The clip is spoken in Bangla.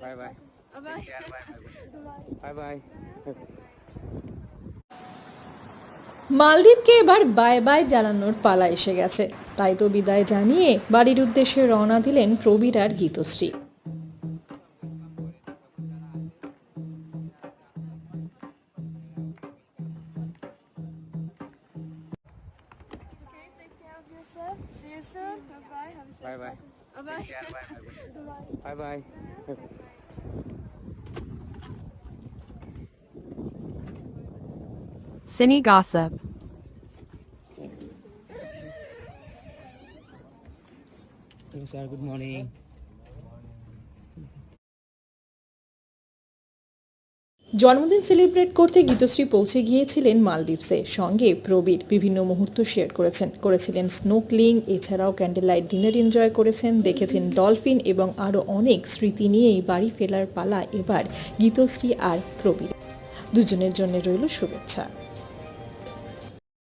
By bye bye bye bye. মালদ্বীপকে এবার বাই বাই জানানোর পালা এসে গেছে, তাই তো বিদায় জানিয়ে বাড়ির উদ্দেশ্যে রওনা দিলেন প্রবীর আর Gitashree. See you soon. Bye-bye. Have a safe bye bye flight. Bye-bye. Bye bye. Cine Gossip. Sir, good morning. জন্মদিন সেলিব্রেট করতে গীতশ্রী পৌঁছে গিয়েছিলেন মালদ্বীপসে, সঙ্গে প্রবীর বিভিন্ন মুহূর্ত শেয়ার করেছিলেন স্নোকলিং, এছাড়াও ক্যান্ডেল লাইট ডিনার এনজয় করেছেন, দেখেছেন ডলফিন এবং আরও অনেক স্মৃতি নিয়েই বাড়ি ফেরার পালা এবার গীতশ্রী আর প্রবীর। দুজনের জন্য রইল শুভেচ্ছা।